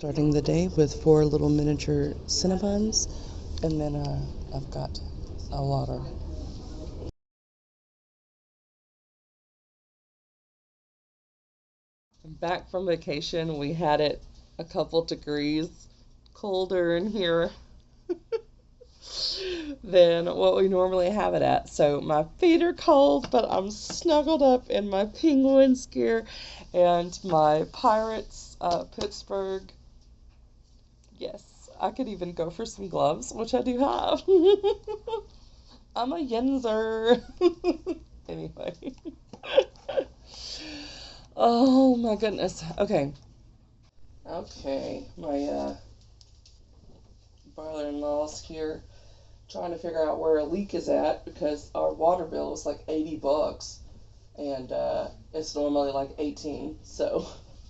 Starting the day with 4 little miniature Cinnabons, and then I've got a water. Back from vacation, we had it a couple degrees colder in here than what we normally have it at. So my feet are cold, but I'm snuggled up in my Penguins gear and my Pirates Pittsburgh. Yes, I could even go for some gloves, which I do have. I'm a Yenzer. Anyway. Oh my goodness. Okay. Okay. My brother-in-law's here trying to figure out where a leak is at because our water bill is like $80 and it's normally like 18. So,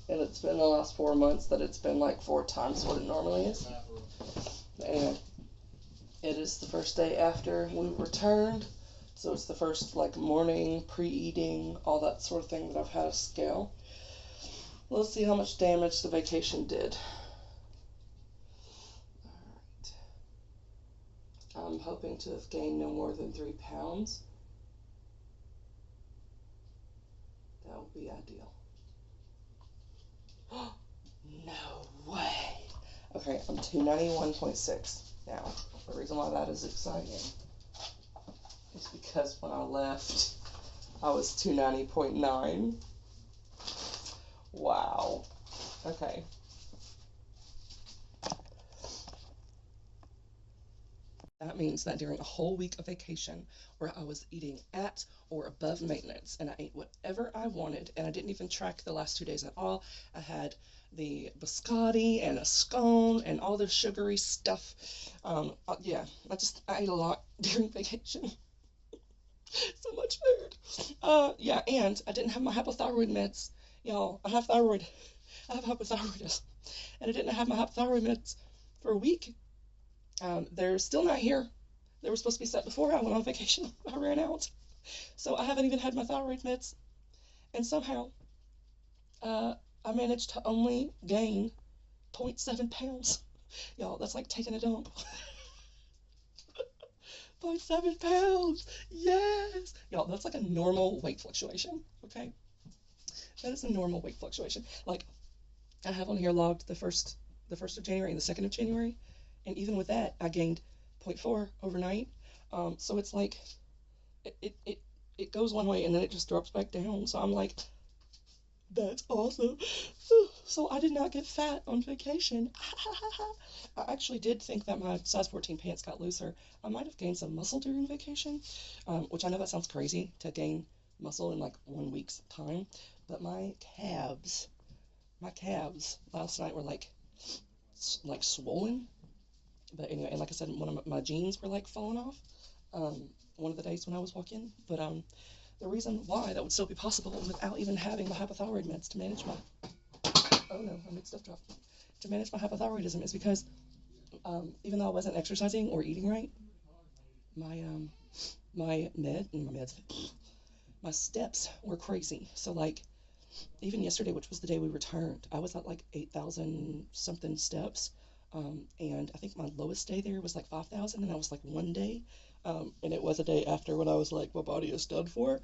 and it's been the last 4 months that it's been like 4 times what it normally is. And it is the first day after we returned, so it's the first like morning, pre-eating, all that sort of thing that I've had a scale. Let's see how much damage the vacation did. Alright. I'm hoping to have gained no more than 3 pounds. That would be ideal. No way! Okay, I'm 291.6 now. The reason why that is exciting is because when I left, I was 290.9. Wow. Okay. That means that during a whole week of vacation where I was eating at or above maintenance and I ate whatever I wanted and I didn't even track the last 2 days at all. I had the biscotti and a scone and all the sugary stuff. Yeah, I ate a lot during vacation. So much food. Yeah, and I didn't have my hypothyroid meds. Y'all, I have thyroid. I have hypothyroidism. And I didn't have my hypothyroid meds for a week. They're still not here. They were supposed to be set before I went on vacation. I ran out. So I haven't even had my thyroid meds. And somehow, I managed to only gain 0.7 pounds. Y'all, that's like taking a dump. 0.7 pounds. Yes. Y'all, that's like a normal weight fluctuation. Okay. That is a normal weight fluctuation. Like, I have on here logged the first of January and the 2nd of January. And even with that, I gained 0.4 overnight. So it's like, it goes one way and then it just drops back down. So I'm like, that's awesome. So I did not get fat on vacation. I actually did think that my size 14 pants got looser. I might have gained some muscle during vacation, which I know that sounds crazy to gain muscle in like 1 week's time. But my calves last night were like swollen. But anyway, and like I said, one of my jeans were like falling off one of the days when I was walking. But the reason why that would still be possible without even having my hypothyroid meds to manage my, oh no, I made stuff drop, to manage my hypothyroidism is because even though I wasn't exercising or eating right, my steps were crazy. So like even yesterday, which was the day we returned, I was at like 8,000 something steps. And I think my lowest day there was like 5,000, and that was like one day. And it was a day after when I was like, my body is done for.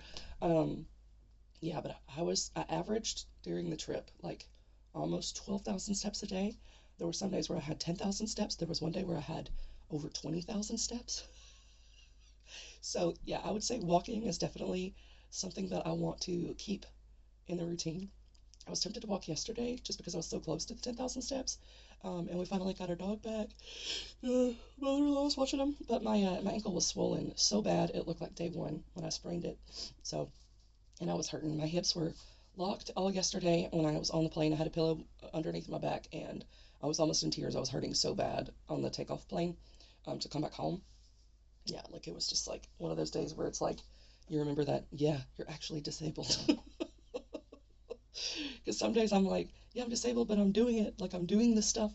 Yeah, but I averaged during the trip like almost 12,000 steps a day. There were some days where I had 10,000 steps. There was one day where I had over 20,000 steps. So yeah, I would say walking is definitely something that I want to keep in the routine. I was tempted to walk yesterday just because I was so close to the 10,000 steps. And we finally got our dog back. Mother-in-law was watching him, but my ankle was swollen so bad it looked like day one when I sprained it. So, and I was hurting. My hips were locked all yesterday. When I was on the plane, I had a pillow underneath my back, and I was almost in tears. I was hurting so bad on the takeoff plane to come back home. Yeah, like it was just like one of those days where it's like you remember that, yeah, you're actually disabled. Because some days I'm like, yeah, I'm disabled, but I'm doing it. Like, I'm doing this stuff.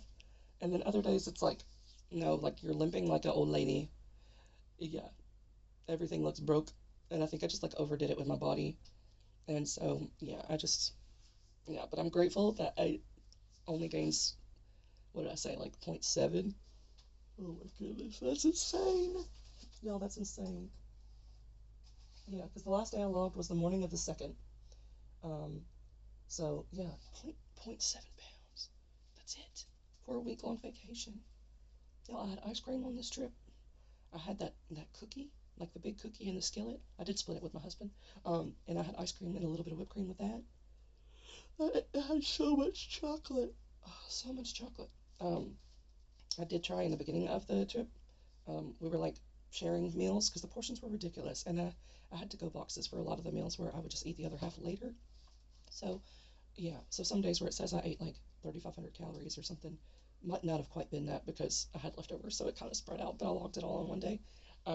And then other days it's like, no, like you're limping like an old lady. Yeah, everything looks broke. And I think I just like overdid it with my body. And so, yeah, but I'm grateful that I only gained what did I say, like 0.7? Oh my goodness, that's insane. No, that's insane. Yeah, because the last day I logged was the morning of the 2nd. Um, so yeah, 0.7 pounds. That's it for a week-long vacation. Y'all, I had ice cream on this trip. I had that cookie, like the big cookie in the skillet. I did split it with my husband. And I had ice cream and a little bit of whipped cream with that. It had so much chocolate. Oh, so much chocolate. I did try in the beginning of the trip. We were like sharing meals because the portions were ridiculous, and I had to go boxes for a lot of the meals where I would just eat the other half later. So yeah, so some days where it says I ate like 3,500 calories or something, might not have quite been that because I had leftovers, so it kind of spread out. But I logged it all in one day,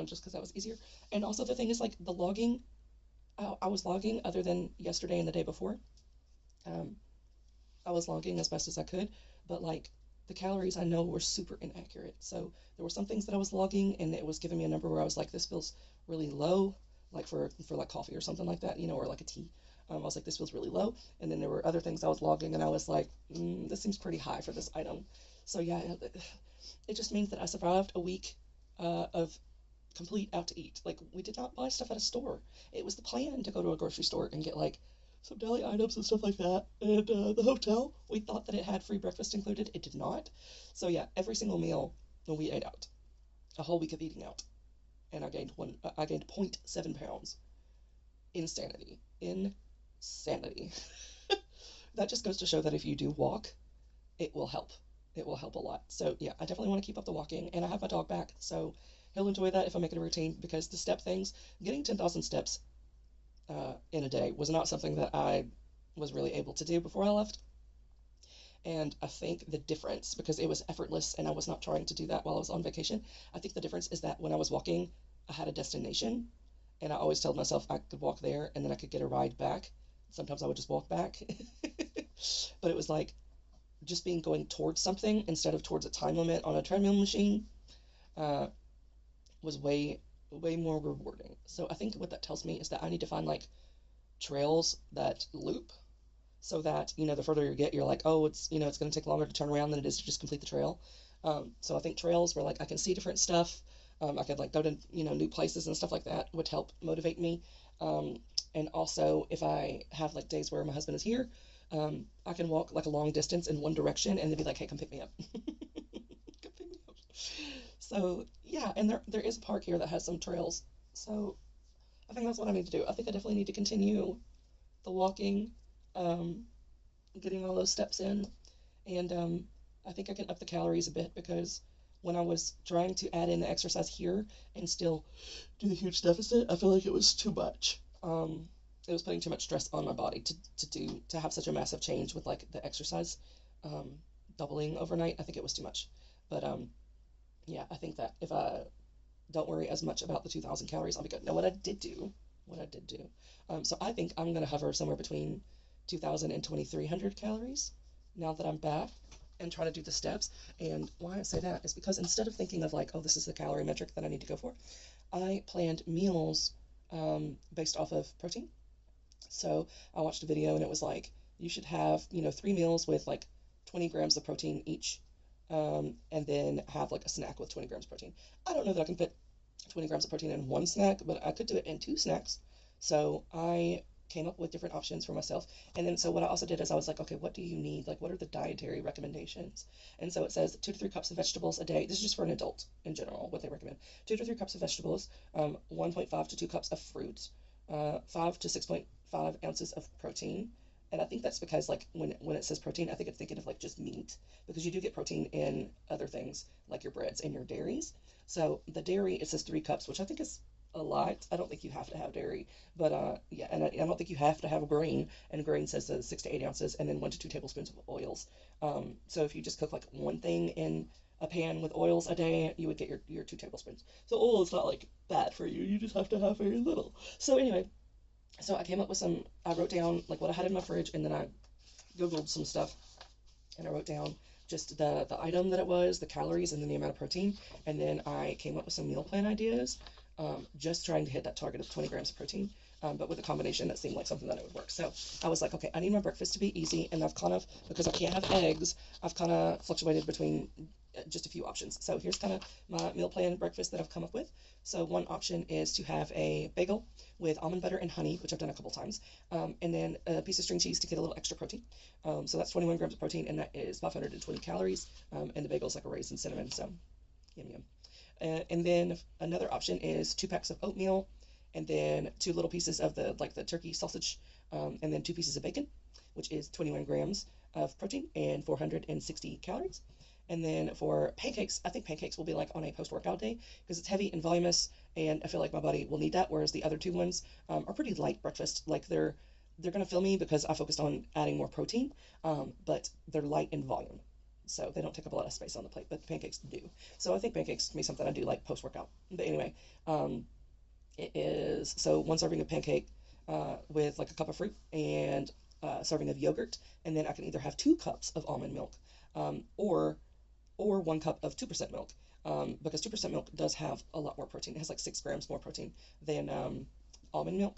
just because that was easier. And also the thing is like the logging, I was logging other than yesterday and the day before. Um, I was logging as best as I could, but like the calories I know were super inaccurate. So there were some things that I was logging and it was giving me a number where I was like, this feels really low, like for like coffee or something like that, or like a tea. I was like, this feels really low. And then there were other things I was logging and I was like, this seems pretty high for this item. So yeah, it just means that I survived a week of complete out to eat. Like we did not buy stuff at a store. It was the plan to go to a grocery store and get like some deli items and stuff like that. And the hotel, we thought that it had free breakfast included. It did not. So yeah, every single meal we ate out. A whole week of eating out, and I gained one. I gained 0.7 pounds. Insanity. Insanity. That just goes to show that if you do walk, it will help. It will help a lot. So yeah, I definitely want to keep up the walking, and I have my dog back, so he'll enjoy that if I make it a routine because the step things, getting 10,000 steps in a day was not something that I was really able to do before I left. And I think the difference, because it was effortless and I was not trying to do that while I was on vacation, I think the difference is that when I was walking, I had a destination. And I always told myself I could walk there and then I could get a ride back. Sometimes I would just walk back. But it was like just being going towards something instead of towards a time limit on a treadmill machine uh, was way more rewarding. So I think what that tells me is that I need to find like trails that loop so that the further you get, you're like, oh, it's going to take longer to turn around than it is to just complete the trail. So I think trails where like I can see different stuff, I could like go to new places and stuff like that would help motivate me. And also if I have like days where my husband is here, I can walk like a long distance in one direction and then be like, hey, come pick me up. Come pick me up. So yeah, and there is a park here that has some trails. So I think that's what I need to do. I think I definitely need to continue the walking, um, getting all those steps in, and I think I can up the calories a bit because when I was trying to add in the exercise here and still do the huge deficit, I feel like it was too much. It was putting too much stress on my body to have such a massive change with like the exercise um, doubling overnight. I think it was too much, but yeah, I think that if I don't worry as much about the 2,000 calories, I'll be good. Now, what I did do, so I think I'm gonna hover somewhere between 2,000 and 2,300 calories now that I'm back and try to do the steps. And why I say that is because instead of thinking of like, oh, this is the calorie metric that I need to go for, I planned meals based off of protein. So I watched a video and it was like, you should have, 3 meals with like 20 grams of protein each, and then have like a snack with 20 grams of protein. I don't know that I can fit 20 grams of protein in one snack, but I could do it in 2 snacks. So I came up with different options for myself. And then, so what I also did is I was like, okay, what do you need? Like, what are the dietary recommendations? And so it says 2 to 3 cups of vegetables a day. This is just for an adult in general, what they recommend. 2 to 3 cups of vegetables, 1.5 to 2 cups of fruit, 5 to 6.5 ounces of protein. And I think that's because like when it says protein, I think it's thinking of like just meat because you do get protein in other things like your breads and your dairies. So the dairy, it says 3 cups, which I think is a lot. I don't think you have to have dairy, but yeah, and I don't think you have to have a grain. And grain says 6 to 8 ounces, and then 1 to 2 tablespoons of oils. So if you just cook like one thing in a pan with oils a day, you would get your 2 tablespoons. So oil is not like bad for you. You just have to have very little. So anyway, so I came up with some. I wrote down like what I had in my fridge, and then I googled some stuff, and I wrote down just the item that it was, the calories, and then the amount of protein. And then I came up with some meal plan ideas, just trying to hit that target of 20 grams of protein. but with a combination that seemed like something that it would work. So I was like, okay, I need my breakfast to be easy, and I've kind of, because I can't have eggs, I've kind of fluctuated between just a few options. So here's kind of my meal plan breakfast that I've come up with. So one option is to have a bagel with almond butter and honey, which I've done a couple times, and then a piece of string cheese to get a little extra protein. So that's 21 grams of protein, and that is 520 calories, and the bagel is like a raisin cinnamon, so yum yum. And then another option is 2 packs of oatmeal, and then 2 little pieces of the turkey sausage, and then 2 pieces of bacon, which is 21 grams of protein and 460 calories. And then for pancakes, I think pancakes will be like on a post-workout day because it's heavy and voluminous, and I feel like my body will need that. Whereas the other two ones are pretty light breakfast. Like they're gonna fill me because I focused on adding more protein, but they're light in volume, so they don't take up a lot of space on the plate. But the pancakes do. So I think pancakes can be something I do like post-workout. But anyway, it is so 1 serving of pancake with like a cup of fruit and a serving of yogurt, and then I can either have 2 cups of almond milk, or 1 cup of 2% milk, because 2% milk does have a lot more protein. It has like 6 grams more protein than almond milk.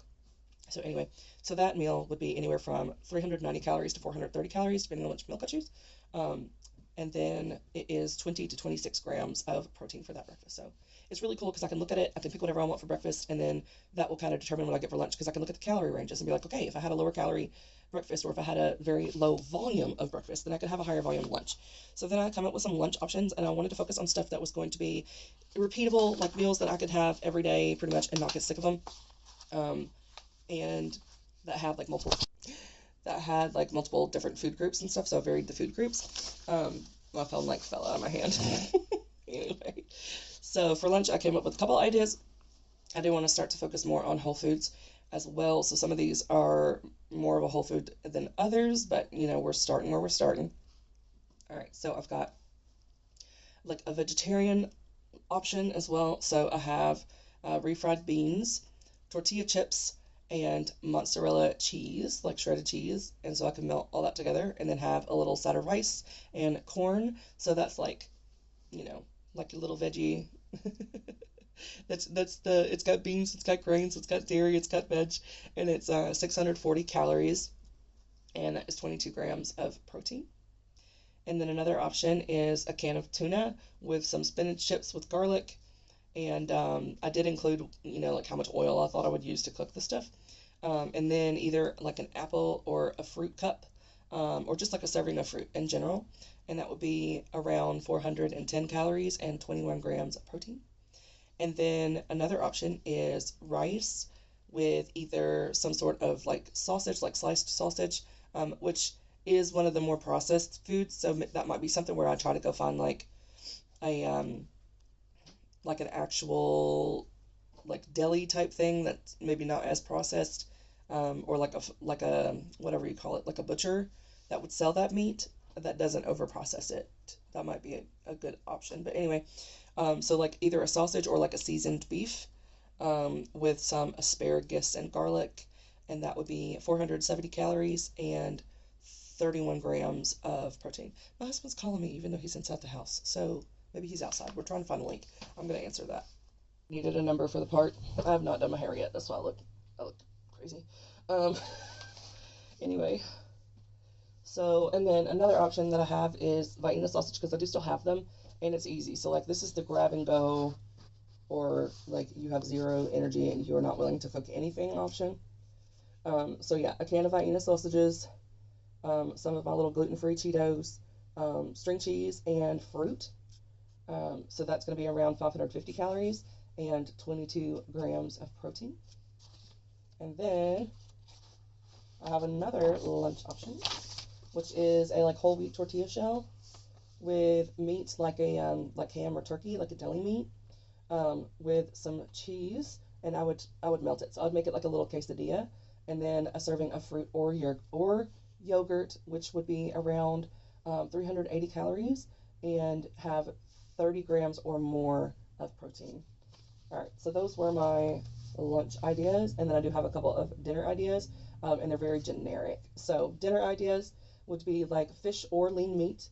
So anyway, so that meal would be anywhere from 390 calories to 430 calories, depending on which milk I choose. And then it is 20 to 26 grams of protein for that breakfast. So it's really cool because I can look at it, I can pick whatever I want for breakfast, and then that will kind of determine what I get for lunch, because I can look at the calorie ranges and be like, okay, if I had a lower calorie breakfast, or if I had a very low volume of breakfast, then I could have a higher volume lunch. So then I come up with some lunch options, and I wanted to focus on stuff that was going to be repeatable, like meals that I could have every day pretty much and not get sick of them, and that have like multiple that had like multiple different food groups and stuff. So I varied the food groups. My phone like fell out of my hand. Anyway, so for lunch I came up with a couple ideas. I do want to start to focus more on whole foods as well. So some of these are more of a whole food than others, but you know, we're starting where we're starting. All right, so I've got like a vegetarian option as well. So I have refried beans, tortilla chips, and mozzarella cheese, like shredded cheese. And so I can melt all that together and then have a little side of rice and corn. So that's like, you know, like a little veggie. It's got beans, it's got grains, it's got dairy, it's got veg, and it's 640 calories, and that is 22 grams of protein. And then another option is a can of tuna with some spinach chips with garlic. And I did include, you know, like how much oil I thought I would use to cook the stuff. And then either like an apple or a fruit cup, or just like a serving of fruit in general. And that would be around 410 calories and 21 grams of protein. And then another option is rice with either some sort of like sausage, like sliced sausage, which is one of the more processed foods. So that might be something where I try to go find a like an actual like deli type thing that's maybe not as processed, or like a whatever you call it, like a butcher that would sell that meat that doesn't over process it. That might be a good option. But anyway, so like either a sausage or like a seasoned beef, with some asparagus and garlic, and that would be 470 calories and 31 grams of protein. My husband's calling me even though he's inside the house, so maybe he's outside. We're trying to find a link. I'm going to answer that. Needed a number for the part. I have not done my hair yet. That's why I look crazy. Um, anyway, so, and then another option that I have is Vienna sausage, because I do still have them, and it's easy. So like this is the grab and go, or like you have zero energy and you're not willing to cook anything option. So yeah, a can of Vienna sausages, some of my little gluten-free Cheetos, string cheese, and fruit. So that's going to be around 550 calories and 22 grams of protein. And then I have another lunch option, which is a like whole wheat tortilla shell with meat like a like ham or turkey, like a deli meat, with some cheese, and I would melt it. So I'd make it like a little quesadilla, and then a serving of fruit or yogurt, which would be around 380 calories and have 30 grams or more of protein. All right, so those were my lunch ideas, and then I do have a couple of dinner ideas, and they're very generic. So dinner ideas would be like fish or lean meat,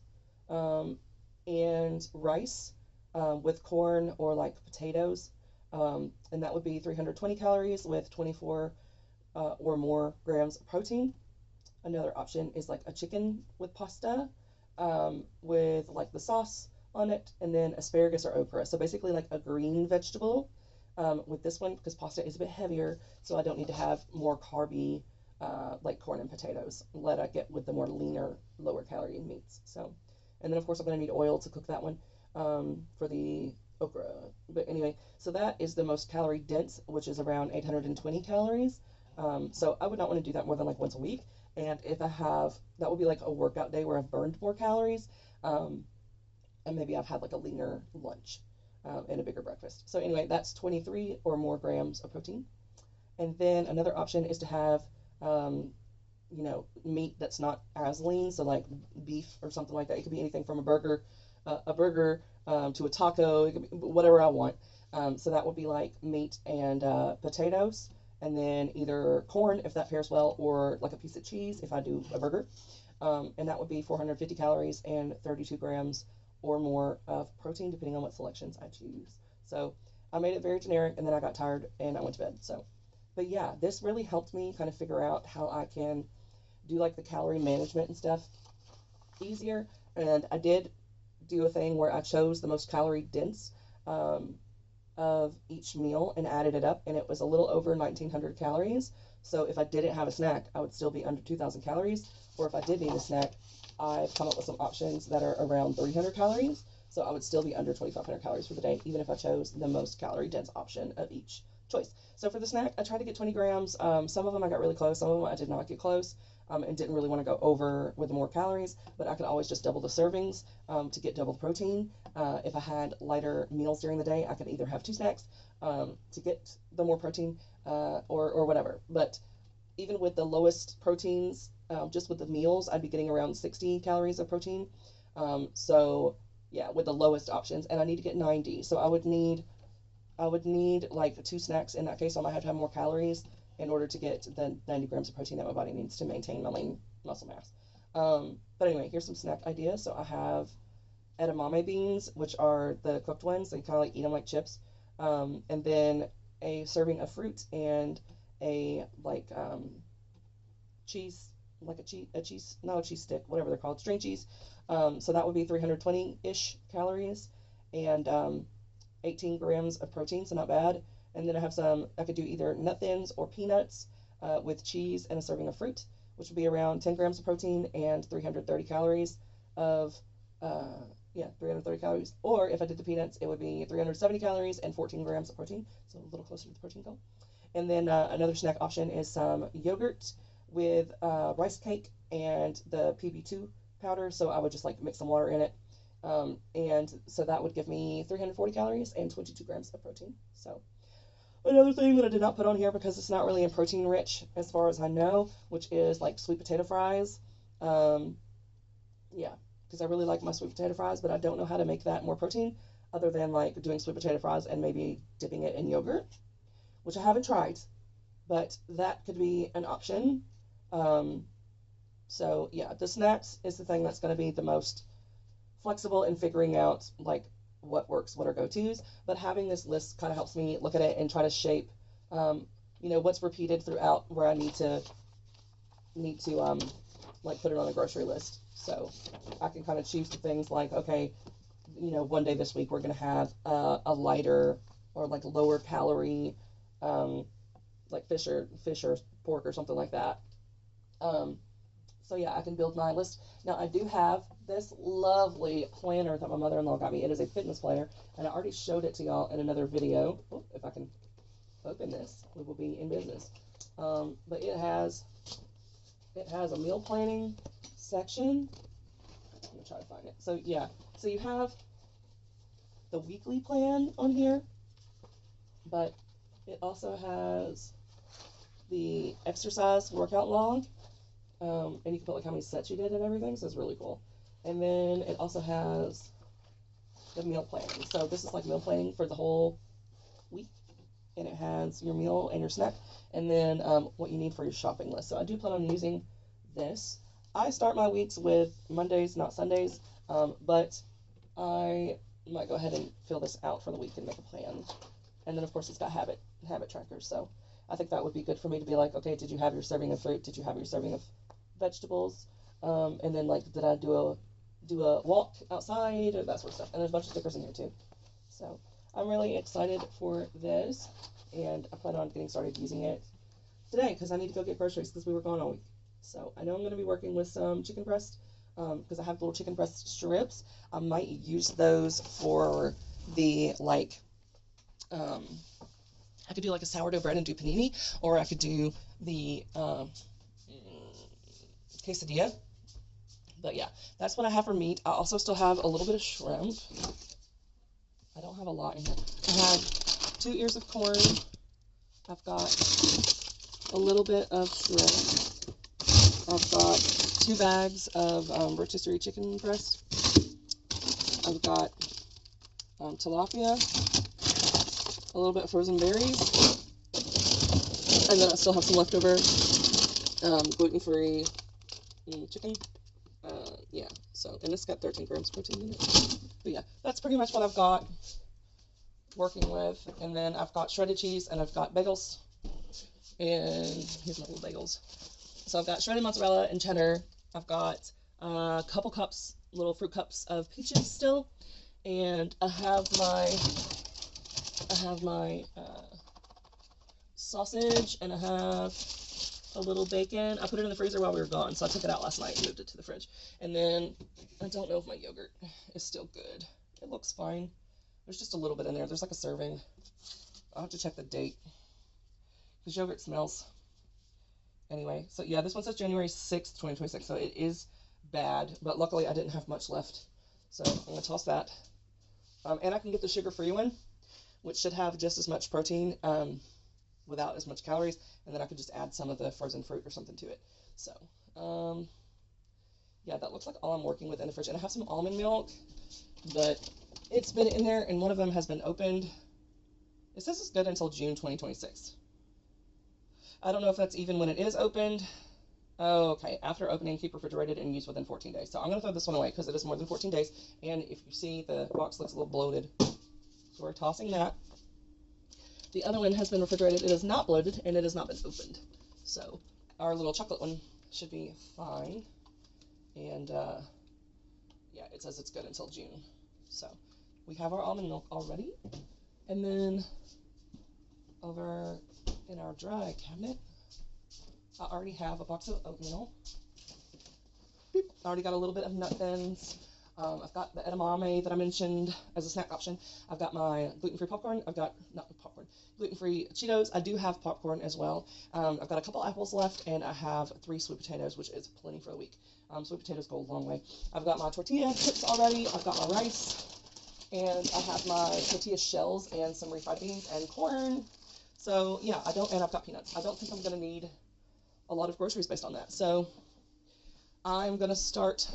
and rice, with corn or like potatoes, and that would be 320 calories with 24 or more grams of protein. Another option is like a chicken with pasta, with like the sauce on it, and then asparagus or okra. So basically like a green vegetable, with this one, because pasta is a bit heavier, so I don't need to have more carby, like corn and potatoes. Let I get with the more leaner, lower calorie meats. So, and then of course I'm going to need oil to cook that one, for the okra. But anyway, so that is the most calorie dense, which is around 820 calories. So I would not want to do that more than like once a week. And if I have, that would be like a workout day where I've burned more calories, and maybe I've had like a leaner lunch, and a bigger breakfast. So anyway, that's 23 or more grams of protein. And then another option is to have, meat that's not as lean, so like beef or something like that. It could be anything from a burger, to a taco, it could be whatever I want. So that would be like meat and potatoes, and then either corn if that pairs well, or like a piece of cheese if I do a burger. And that would be 450 calories and 32 grams or more of protein, depending on what selections I choose. So I made it very generic, and then I got tired and I went to bed. So, but yeah, this really helped me kind of figure out how I can do like the calorie management and stuff easier. And I did do a thing where I chose the most calorie dense, of each meal and added it up, and it was a little over 1900 calories. So if I didn't have a snack, I would still be under 2000 calories. Or if I did need a snack, I've come up with some options that are around 300 calories. So I would still be under 2500 calories for the day, even if I chose the most calorie dense option of each choice. So for the snack, I tried to get 20 grams. Some of them I got really close, some of them I did not get close, and didn't really want to go over with the more calories, but I could always just double the servings, to get double the protein. If I had lighter meals during the day, I could either have two snacks, to get the more protein, or whatever. But even with the lowest proteins, just with the meals, I'd be getting around 60 calories of protein. So yeah, with the lowest options, and I need to get 90. So I would need like two snacks in that case. I might have to have more calories in order to get the 90 grams of protein that my body needs to maintain my lean muscle mass. But anyway, here's some snack ideas. So I have edamame beans, which are the cooked ones. So you kind of like eat them like chips. And then a serving of fruit and a like, cheese, like a cheese, not a cheese stick, whatever they're called, string cheese. So that would be 320-ish calories, and 18 grams of protein, so not bad. And then I could do either nut thins or peanuts, with cheese and a serving of fruit, which would be around 10 grams of protein and 330 calories of, 330 calories. Or if I did the peanuts, it would be 370 calories and 14 grams of protein, so a little closer to the protein goal. And then another snack option is some yogurt with rice cake and the PB2 powder. So I would just like mix some water in it. And so that would give me 340 calories and 22 grams of protein. So another thing that I did not put on here because it's not really in protein rich as far as I know, which is like sweet potato fries. Yeah, because I really like my sweet potato fries, but I don't know how to make that more protein other than like doing sweet potato fries and maybe dipping it in yogurt, which I haven't tried, but that could be an option. So yeah, the snacks is the thing that's going to be the most flexible in figuring out like what works, what are go-tos. But having this list kind of helps me look at it and try to shape, what's repeated throughout where I need to like put it on a grocery list. So I can kind of choose the things like, okay, one day this week we're going to have a lighter or like lower calorie, like fish or pork or something like that. So yeah, I can build my list. Now I do have this lovely planner that my mother-in-law got me. It is a fitness planner, and I already showed it to y'all in another video. Oh, if I can open this, we will be in business. But it has a meal planning section. Let me try to find it. So yeah, so you have the weekly plan on here, but it also has the exercise workout log. And you can put like how many sets you did and everything, so it's really cool. And then it also has the meal planning. So this is like meal planning for the whole week, and it has your meal and your snack, and then what you need for your shopping list. So I do plan on using this. I start my weeks with Mondays, not Sundays, but I might go ahead and fill this out for the week and make a plan. And then of course it's got habit trackers. So I think that would be good for me to be like, okay, did you have your serving of fruit? Did you have your serving of vegetables? And then like, did I do a walk outside or that sort of stuff? And there's a bunch of stickers in here too. So I'm really excited for this, and I plan on getting started using it today because I need to go get groceries because we were gone all week. So I know I'm going to be working with some chicken breast because I have little chicken breast strips. I might use those for the like, I could do like a sourdough bread and do panini, or I could do the quesadilla. But yeah, that's what I have for meat. I also still have a little bit of shrimp. I don't have a lot in here. I have 2 ears of corn. I've got a little bit of shrimp. I've got 2 bags of rotisserie chicken breast. I've got tilapia, a little bit of frozen berries, and then I still have some leftover gluten-free chicken. Yeah, so, and it's got 13 grams of protein in it. But yeah, that's pretty much what I've got working with. And then I've got shredded cheese, and I've got bagels. And here's my little bagels. So I've got shredded mozzarella and cheddar. I've got a couple cups, little fruit cups of peaches still. And I have my sausage, and I have a little bacon. I put it in the freezer while we were gone, so I took it out last night and moved it to the fridge. And then I don't know if my yogurt is still good. It looks fine. There's just a little bit in there. There's like a serving. I'll have to check the date because yogurt smells. Anyway, so yeah, this one says January 6th, 2026, so it is bad, but luckily I didn't have much left. So I'm going to toss that. And I can get the sugar-free one, which should have just as much protein without as much calories, and then I could just add some of the frozen fruit or something to it. So, yeah, that looks like all I'm working with in the fridge. And I have some almond milk, but it's been in there, and one of them has been opened. It says it's good until June 2026. I don't know if that's even when it is opened. Oh, okay, after opening, keep refrigerated and use within 14 days. So I'm going to throw this one away because it is more than 14 days, and if you see, the box looks a little bloated. So we're tossing that. The other one has been refrigerated. It is not bloated, and it has not been opened. So our little chocolate one should be fine. And, yeah, it says it's good until June. So we have our almond milk already. And then over in our dry cabinet, I already have a box of oatmeal. Beep. I already got a little bit of nut thins. I've got the edamame that I mentioned as a snack option. I've got my gluten-free popcorn. I've got, not popcorn, gluten-free Cheetos. I do have popcorn as well. I've got a couple apples left, and I have 3 sweet potatoes, which is plenty for a week. Sweet potatoes go a long way. I've got my tortilla chips already. I've got my rice, and I have my tortilla shells and some refried beans and corn. So yeah, and I've got peanuts. I don't think I'm going to need a lot of groceries based on that. So I'm going to start.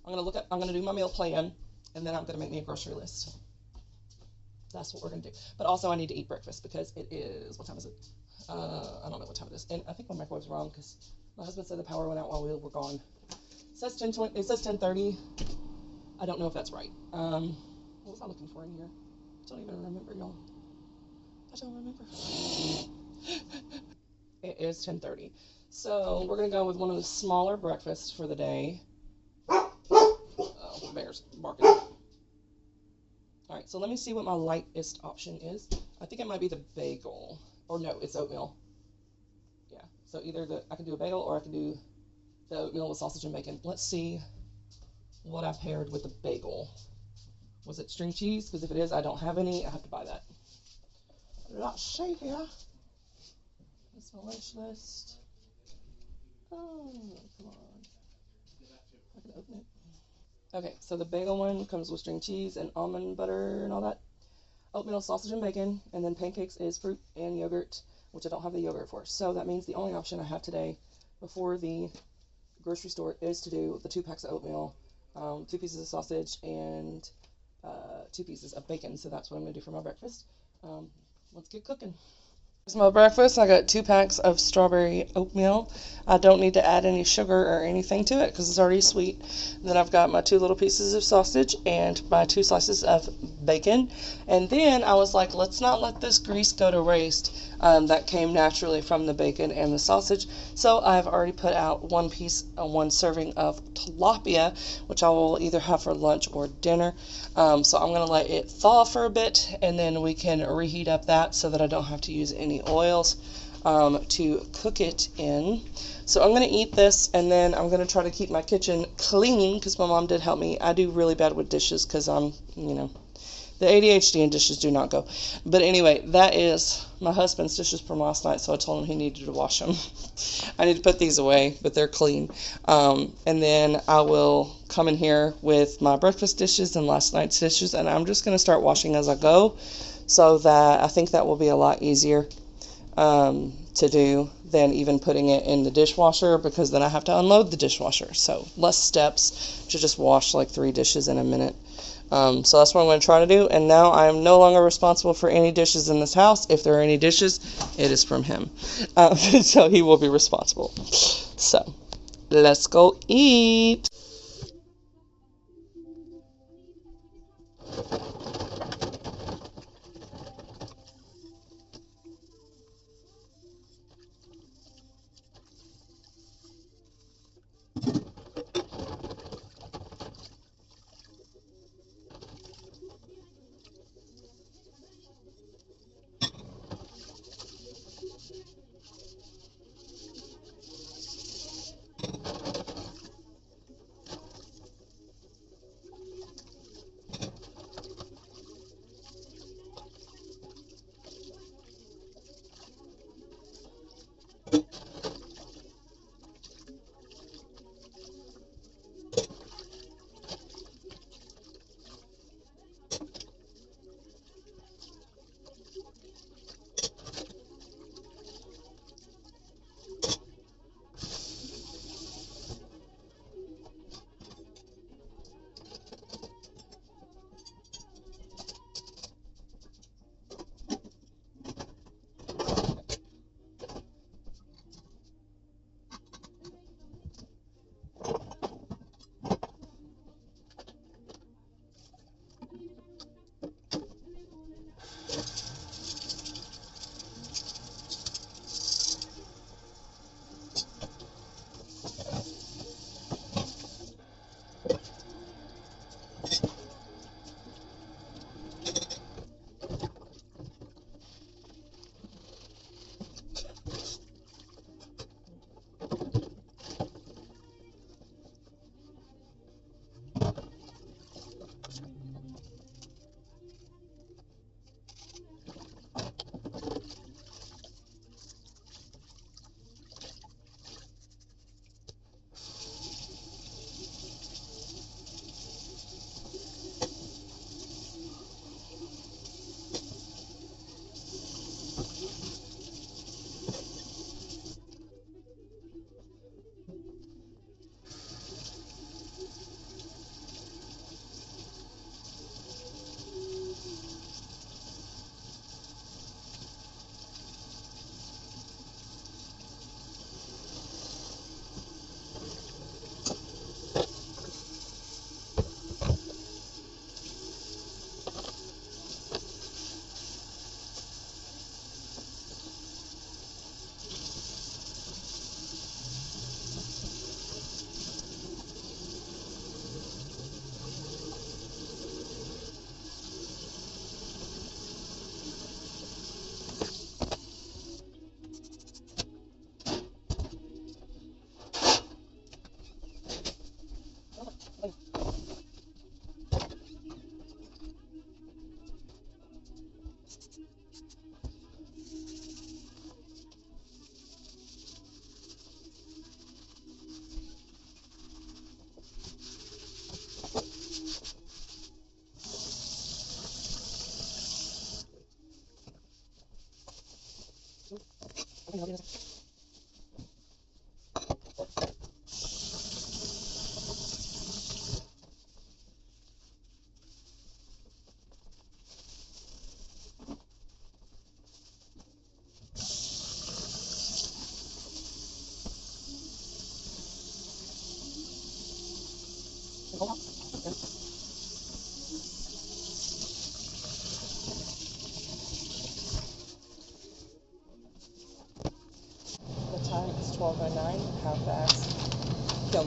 I'm going to do my meal plan, and then I'm going to make me a grocery list. That's what we're going to do. But also I need to eat breakfast because it is, what time is it? I don't know what time it is. And I think my microwave's wrong because my husband said the power went out while we were gone. It says 10:30. I don't know if that's right. What was I looking for in here? I don't even remember, y'all. I don't remember. It is 10:30. So we're going to go with one of the smaller breakfasts for the day. Bear's barking. Alright, so let me see what my lightest option is. I think it might be the bagel. Or no, it's oatmeal. Yeah, so either I can do a bagel or I can do the oatmeal with sausage and bacon. Let's see what I paired with the bagel. Was it string cheese? Because if it is, I don't have any. I have to buy that. Let's see here. That's my lunch list. Oh, come on. I can open it. Okay, so the bagel one comes with string cheese and almond butter and all that. Oatmeal, sausage, and bacon. And then pancakes is fruit and yogurt, which I don't have the yogurt for. So that means the only option I have today before the grocery store is to do the 2 packs of oatmeal, 2 pieces of sausage, and 2 pieces of bacon. So that's what I'm going to do for my breakfast. Let's get cooking. Here's my breakfast. I got 2 packs of strawberry oatmeal. I don't need to add any sugar or anything to it because it's already sweet. Then I've got my 2 little pieces of sausage and my 2 slices of bacon. And then I was like, let's not let this grease go to waste that came naturally from the bacon and the sausage. So I've already put out one serving of tilapia, which I will either have for lunch or dinner. So I'm going to let it thaw for a bit, and then we can reheat up that so that I don't have to use any oils to cook it in. So I'm going to eat this, and then I'm going to try to keep my kitchen clean because my mom did help me. I do really bad with dishes because I'm, the ADHD and dishes do not go. But anyway, that is my husband's dishes from last night, so I told him he needed to wash them. I need to put these away, but they're clean. And then I will come in here with my breakfast dishes and last night's dishes, and I'm just going to start washing as I go, so that I think that will be a lot easier to do than even putting it in the dishwasher, because then I have to unload the dishwasher. So less steps to just wash like 3 dishes in a minute. So that's what I'm going to try to do. And now I am no longer responsible for any dishes in this house. If there are any dishes, it is from him. So he will be responsible. So let's go eat.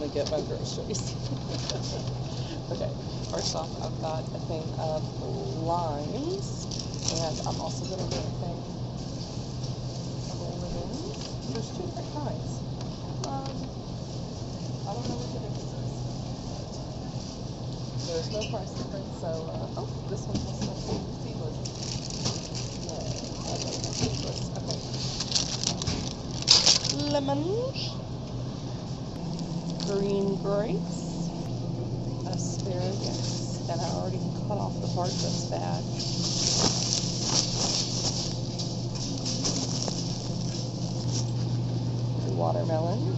to get my groceries. Okay, first off, I've got a thing of limes, and I'm also going to get a thing of lemons. There's 2 different kinds. I don't know what the difference is. There's no price difference, so, oh, this one has no seedless. No, I don't have seedless. Okay. Lemons, green grapes, asparagus, and I already cut off the part that's bad. Watermelon.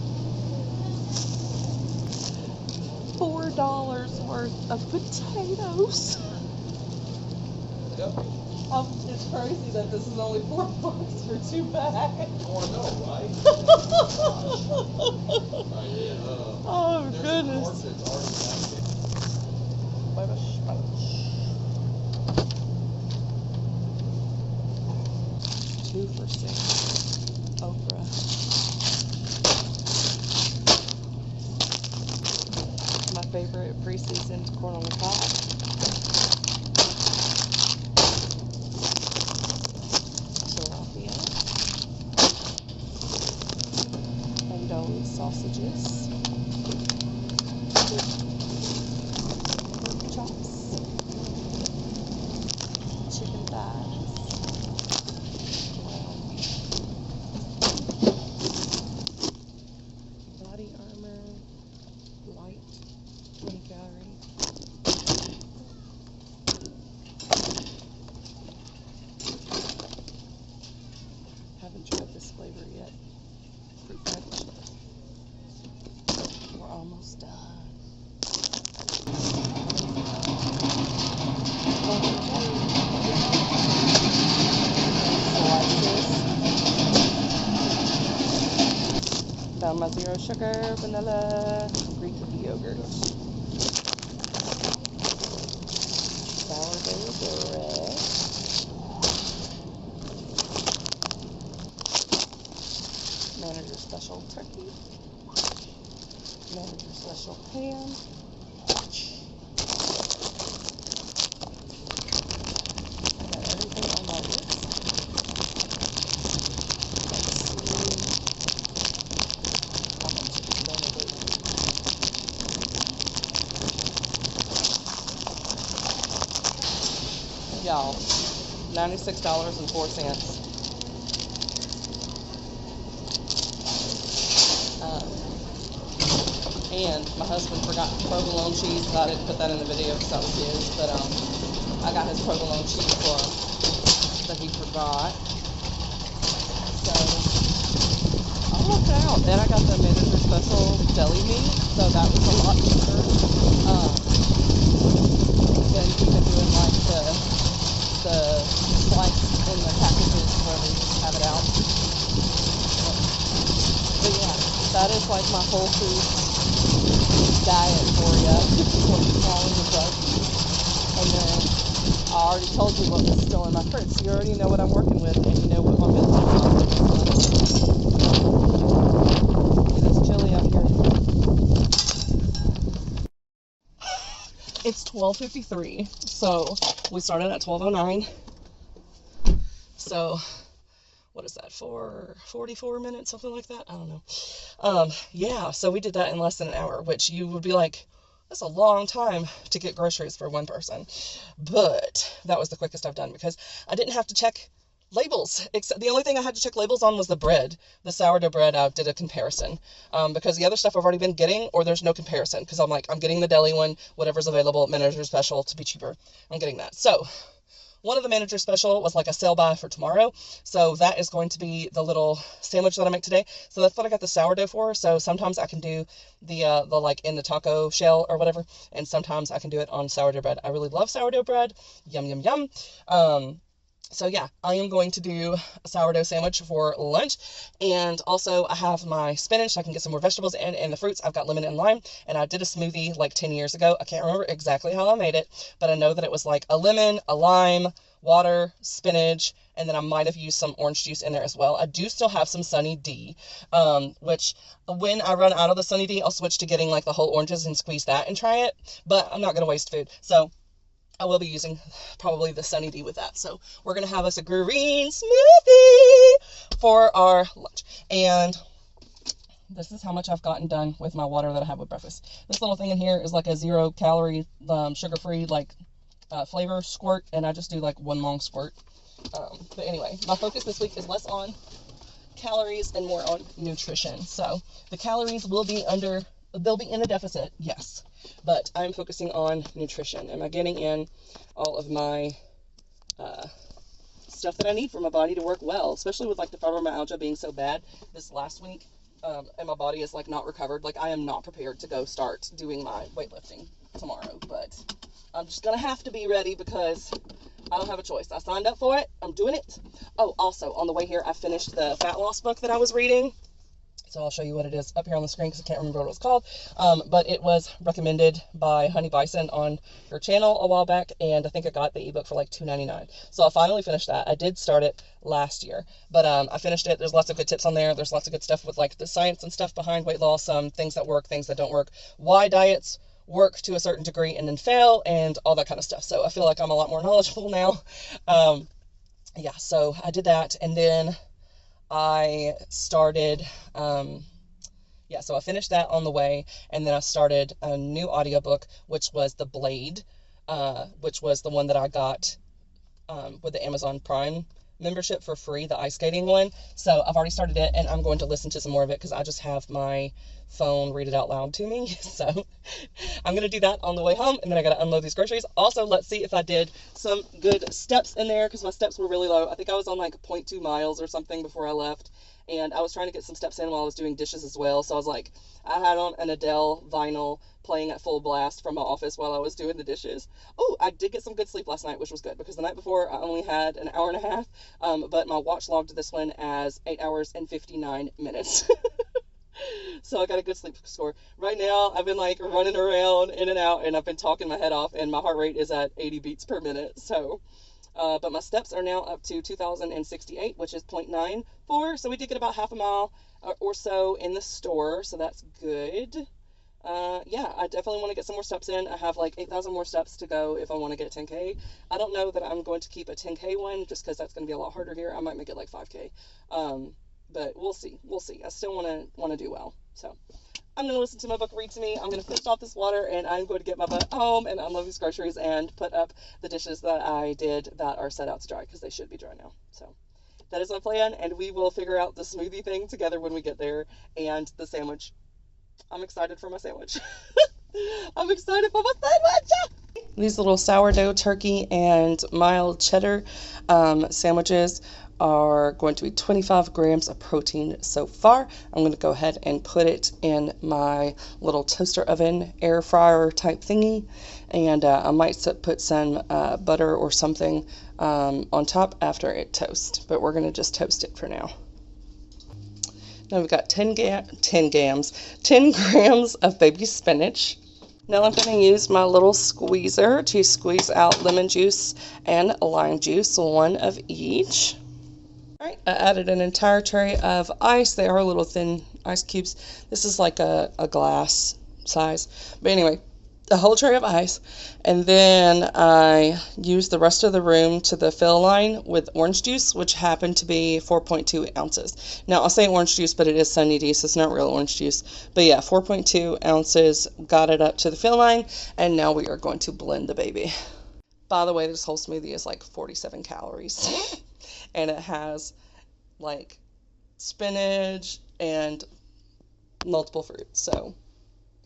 $4 worth of potatoes. Yep. It's crazy that this is only $4 for 2 bags. Oh, I know, right? Oh, goodness. Two for $6. Okra. My favorite pre-seasoned corn on the cob. Tilapia. Andouille sausages. Pork chops. Chicken thighs. Body armor. Light. 20 calories. Haven't tried this flavor yet. Fruit punch. We're almost done. Found my 0 sugar, vanilla, Greek yogurt. Sourdough bread. Manager special turkey. Manager special ham. I got everything on my list. Y'all, $96.04. And my husband forgot provolone cheese, but I didn't put that in the video because that was his. But I got his provolone cheese for him that he forgot. So I lucked out. Then I got the manager special deli meat, so that was a lot cheaper than even doing like the slice in the packages where they just have it out. But yeah, that is like my whole food diet for you. 20 pounds of groceries. And then I already told you what was still in my fridge. So you already know what I'm working with, and you know what my business is. It is chilly out here. It's 12:53, so we started at 12:09. So what is that, 44 minutes, something like that? I don't know. Yeah, so we did that in less than an hour, which you would be like, that's a long time to get groceries for one person. But that was the quickest I've done because I didn't have to check labels. Except the only thing I had to check labels on was the bread. The sourdough bread, I did a comparison. Because the other stuff I've already been getting, or there's no comparison. Because I'm like, I'm getting the deli one, whatever's available, manager special to be cheaper. I'm getting that. So one of the manager special was like a sale buy for tomorrow. So that is going to be the little sandwich that I make today. So that's what I got the sourdough for. So sometimes I can do the like in the taco shell or whatever. And sometimes I can do it on sourdough bread. I really love sourdough bread. Yum, yum, yum. So yeah, I am going to do a sourdough sandwich for lunch. And also I have my spinach so I can get some more vegetables and the fruits. I've got lemon and lime. And I did a smoothie like 10 years ago. I can't remember exactly how I made it, but I know that it was like a lemon, a lime, water, spinach, and then I might have used some orange juice in there as well. I do still have some Sunny D, which when I run out of the Sunny D, I'll switch to getting like the whole oranges and squeeze that and try it. But I'm not going to waste food. So I will be using probably the Sunny D with that. So we're going to have us a green smoothie for our lunch. And this is how much I've gotten done with my water that I have with breakfast. This little thing in here is like a 0-calorie, sugar-free, like, flavor squirt, and I just do like one long squirt. But anyway, my focus this week is less on calories and more on nutrition. So the calories will be they'll be in a deficit, yes, but I'm focusing on nutrition. Am I getting in all of my stuff that I need for my body to work well, especially with like the fibromyalgia being so bad this last week, and my body is like not recovered. Like, I am not prepared to go start doing my weightlifting tomorrow, but I'm just gonna have to be ready because I don't have a choice. I signed up for it. I'm doing it. Oh, also on the way here, I finished the fat loss book that I was reading. So I'll show you what it is up here on the screen because I can't remember what it was called. But it was recommended by Honey Bison on her channel a while back, and I think I got the ebook for like $2.99. So I finally finished that. I did start it last year, but I finished it. There's lots of good tips on there. There's lots of good stuff with like the science and stuff behind weight loss, things that work, things that don't work, why diets work to a certain degree and then fail, and all that kind of stuff. So I feel like I'm a lot more knowledgeable now. Yeah, so I did that, and then I started, so I finished that on the way, and then I started a new audiobook, which was The Blade, which was the one that I got with the Amazon Prime membership for free, the ice skating one. So I've already started it, and I'm going to listen to some more of it because I just have my phone read it out loud to me. So I'm going to do that on the way home, and then I got to unload these groceries. Also, let's see if I did some good steps in there because my steps were really low. I think I was on like 0.2 miles or something before I left, and I was trying to get some steps in while I was doing dishes as well. So I was like, I had on an Adele vinyl playing at full blast from my office while I was doing the dishes. Oh, I did get some good sleep last night, which was good because the night before I only had an hour and a half, but my watch logged this one as 8 hours and 59 minutes. So I got a good sleep score. Right now, I've been like running around in and out, and I've been talking my head off, and my heart rate is at 80 beats per minute. So, but my steps are now up to 2,068, which is 0.94. So we did get about half a mile or so in the store. So that's good. Yeah, I definitely want to get some more steps in. I have like 8,000 more steps to go if I want to get a 10K. I don't know that I'm going to keep a 10K one just because that's going to be a lot harder here. I might make it like 5K. But we'll see. We'll see. I still want to do well. So I'm going to listen to my book read to me. I'm going to finish off this water, and I'm going to get my butt home and unload these groceries and put up the dishes that I did that are set out to dry because they should be dry now. So that is my plan, and we will figure out the smoothie thing together when we get there, and the sandwich. I'm excited for my sandwich. I'm excited for my sandwich. These little sourdough turkey and mild cheddar sandwiches are going to be 25 grams of protein so far. I'm going to go ahead and put it in my little toaster oven, air fryer type thingy, and I might put some butter or something on top after it toasts, but we're going to just toast it for now. Now we've got 10 grams of baby spinach. Now I'm going to use my little squeezer to squeeze out lemon juice and lime juice, one of each. All right, I added an entire tray of ice. They are little thin ice cubes. This is like a glass size. But anyway, a whole tray of ice. And then I used the rest of the room to the fill line with orange juice, which happened to be 4.2 ounces. Now, I'll say orange juice, but it is Sunny D, so it's not real orange juice. But yeah, 4.2 ounces, got it up to the fill line, and now we are going to blend the baby. By the way, this whole smoothie is like 47 calories. And it has like spinach and multiple fruits, so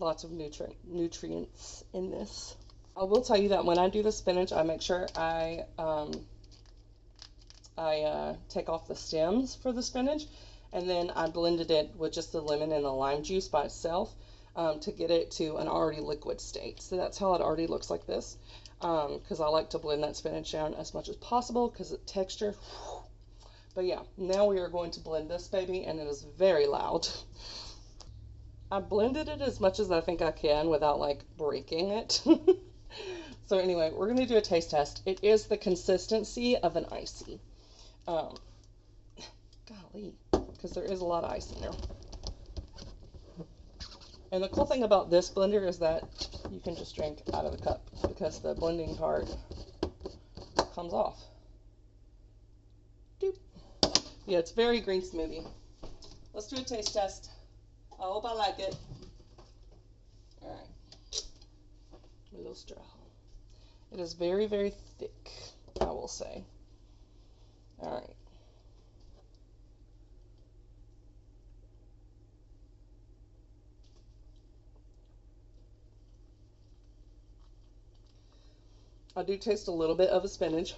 lots of nutrients in this. I will tell you that when I do the spinach, I make sure I take off the stems for the spinach, and then I blended it with just the lemon and the lime juice by itself to get it to an already liquid state. So that's how it already looks like this, because I like to blend that spinach down as much as possible because the texture. But yeah, now we are going to blend this baby, and it is very loud. I blended it as much as I think I can without like breaking it. So anyway, we're going to do a taste test. It is the consistency of an icy. Golly, because there is a lot of ice in there. And the cool thing about this blender is that you can just drink out of the cup because the blending part comes off. Doop. Yeah, it's very green smoothie. Let's do a taste test. I hope I like it. Alright. A little straw. It is very, very thick, I will say. Alright. I do taste a little bit of a spinach.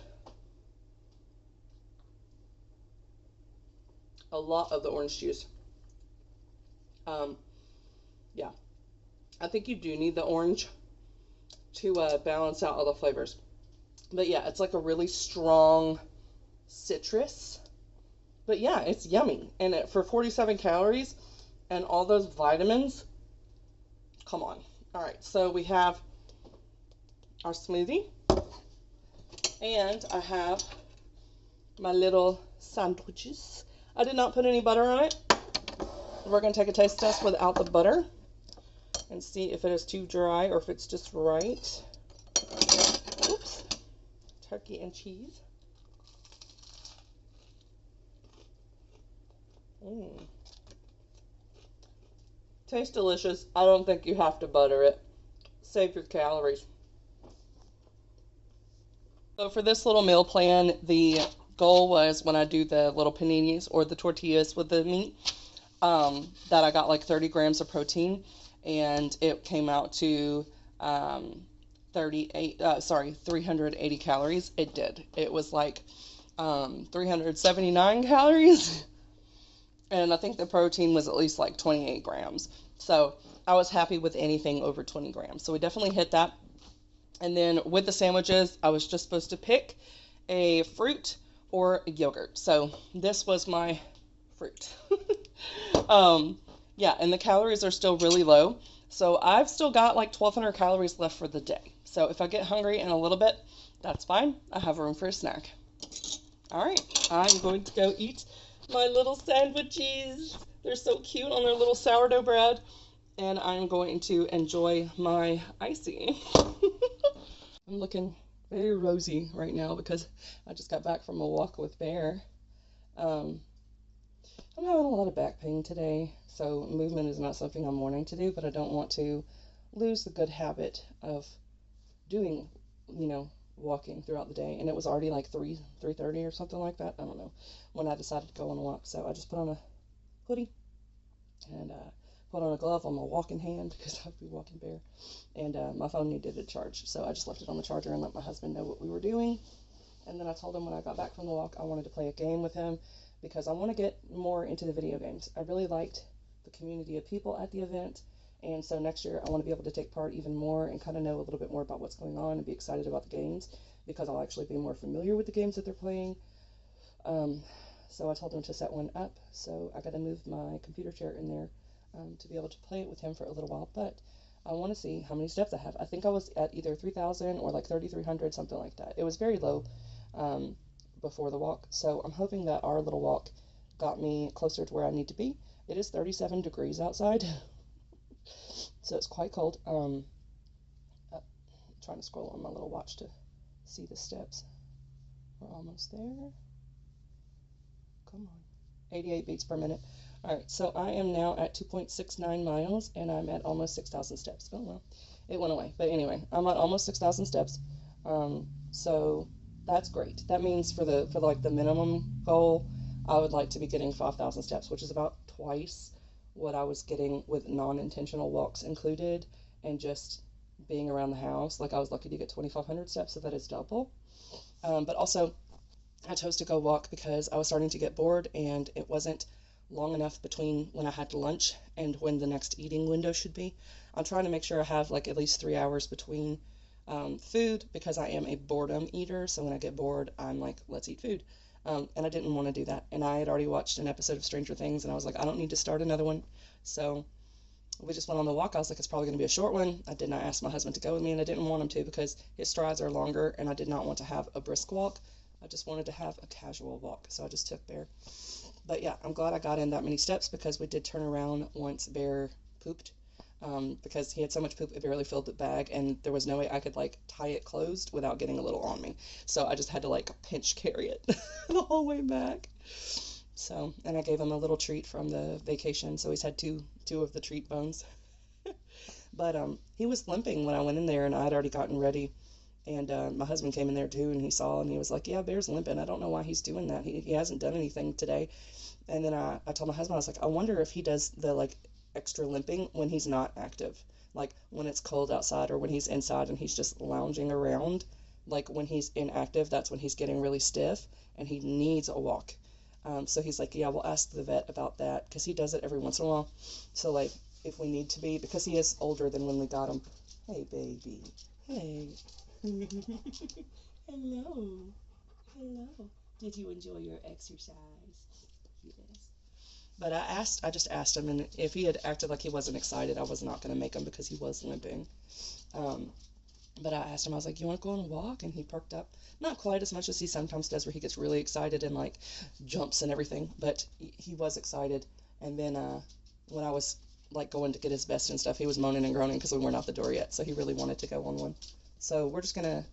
A lot of the orange juice. Yeah. I think you do need the orange to balance out all the flavors. But yeah, it's like a really strong citrus. But yeah, it's yummy. And for 47 calories and all those vitamins, come on. All right, so we have our smoothie. And I have my little sandwiches. I did not put any butter on it. We're going to take a taste test without the butter and see if it is too dry or if it's just right. Oops. Turkey and cheese. Tastes delicious. I don't think you have to butter it. Save your calories. So for this little meal plan, the goal was when I do the little paninis or the tortillas with the meat, that I got like 30 grams of protein, and it came out to 380 calories. It did. It was like 379 calories, and I think the protein was at least like 28 grams. So I was happy with anything over 20 grams. So we definitely hit that. And then with the sandwiches, I was just supposed to pick a fruit or a yogurt. So this was my fruit. Yeah, and the calories are still really low. So I've still got like 1,200 calories left for the day. So if I get hungry in a little bit, that's fine. I have room for a snack. All right, I'm going to go eat my little sandwiches. They're so cute on their little sourdough bread. And I'm going to enjoy my icy. I'm looking very rosy right now because I just got back from a walk with Bear. I'm having a lot of back pain today, so movement is not something I'm wanting to do, but I don't want to lose the good habit of doing, walking throughout the day. And it was already like 3:30 or something like that. I don't know when I decided to go on a walk. So I just put on a hoodie and put on a glove on my walking hand because I'd be walking Bear. And my phone needed a charge, so I just left it on the charger and let my husband know what we were doing. And then I told him when I got back from the walk I wanted to play a game with him because I want to get more into the video games. I really liked the community of people at the event, and so next year I want to be able to take part even more and kind of know a little bit more about what's going on and be excited about the games because I'll actually be more familiar with the games that they're playing. So I told him to set one up, so I got to move my computer chair in there to be able to play it with him for a little while, but I want to see how many steps I have. I think I was at either 3,000 or like 3,300, something like that. It was very low before the walk, so I'm hoping that our little walk got me closer to where I need to be. It is 37 degrees outside, so it's quite cold. I'm trying to scroll on my little watch to see the steps. We're almost there. Come on. 88 beats per minute. All right, so I am now at 2.69 miles, and I'm at almost 6,000 steps. Oh, well, it went away. But anyway, I'm at almost 6,000 steps. So that's great. That means for like the minimum goal, I would like to be getting 5,000 steps, which is about twice what I was getting with non-intentional walks included and just being around the house. Like I was lucky to get 2,500 steps, so that is double. But also, I chose to go walk because I was starting to get bored and it wasn't long enough between when I had lunch and when the next eating window should be. I'm trying to make sure I have like at least 3 hours between food because I am a boredom eater. So when I get bored, I'm like, let's eat food. And I didn't want to do that. And I had already watched an episode of Stranger Things and I was like, I don't need to start another one. So we just went on the walk. I was like, it's probably going to be a short one. I did not ask my husband to go with me, and I didn't want him to because his strides are longer, and I did not want to have a brisk walk. I just wanted to have a casual walk, so I just took Bear. But yeah, I'm glad I got in that many steps because we did turn around once Bear pooped. Because he had so much poop, it barely filled the bag, and there was no way I could like tie it closed without getting a little on me. So I just had to like pinch carry it the whole way back. So, and I gave him a little treat from the vacation, so he's had two of the treat bones. But he was limping when I went in there, and I had already gotten ready. And my husband came in there too, and he saw, and he was like, "Yeah, Bear's limping. I don't know why he's doing that. He hasn't done anything today." And then I told my husband, I was like, "I wonder if he does the like extra limping when he's not active, like when it's cold outside or when he's inside and he's just lounging around. Like when he's inactive, that's when he's getting really stiff and he needs a walk." So he's like, "Yeah, we'll ask the vet about that because he does it every once in a while. So like if we need to be, because he is older than when we got him." Hey, baby. Hey. Hello. Hello. Did you enjoy your exercise? Yes. But I just asked him, and if he had acted like he wasn't excited, I was not going to make him because he was limping. Um, but I asked him, I was like, "You want to go on a walk?" And he perked up. Not quite as much as he sometimes does, where he gets really excited and like jumps and everything, but he was excited. And then when I was like going to get his vest and stuff, he was moaning and groaning because we weren't out the door yet, so he really wanted to go on one. So we're just gonna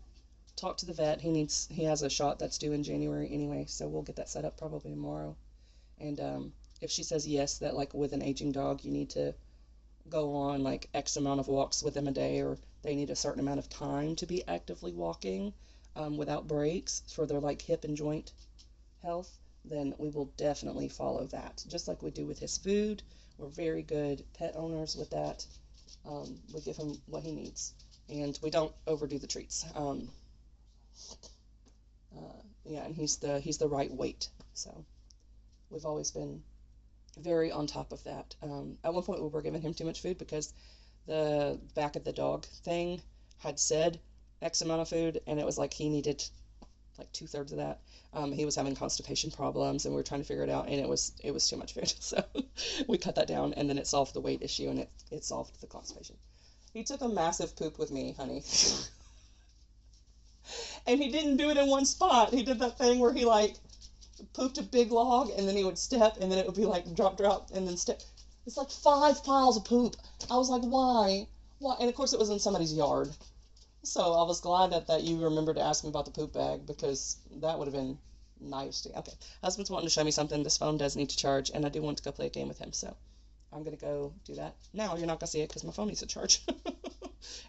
talk to the vet. He has a shot that's due in January anyway, so we'll get that set up probably tomorrow. And if she says yes, that like with an aging dog, you need to go on like X amount of walks with them a day, or they need a certain amount of time to be actively walking without breaks for their like hip and joint health, then we will definitely follow that. Just like we do with his food. We're very good pet owners with that. We give him what he needs, and we don't overdo the treats. Yeah, and he's the right weight. So we've always been very on top of that. At one point, we were giving him too much food because the back of the dog thing had said X amount of food, and it was like he needed like 2/3 of that. He was having constipation problems, and we were trying to figure it out, and it was too much food. So we cut that down, and then it solved the weight issue, and it solved the constipation. He took a massive poop with me, honey. And he didn't do it in one spot. He did that thing where he like pooped a big log, and then he would step, and then it would be like drop, drop, and then step. It's like 5 piles of poop. I was like, why? Why? And of course, it was in somebody's yard. So I was glad that you remembered to ask me about the poop bag, because that would have been nice. Okay, husband's wanting to show me something. This phone does need to charge, and I do want to go play a game with him. So I'm going to go do that. Now you're not going to see it because my phone needs to charge.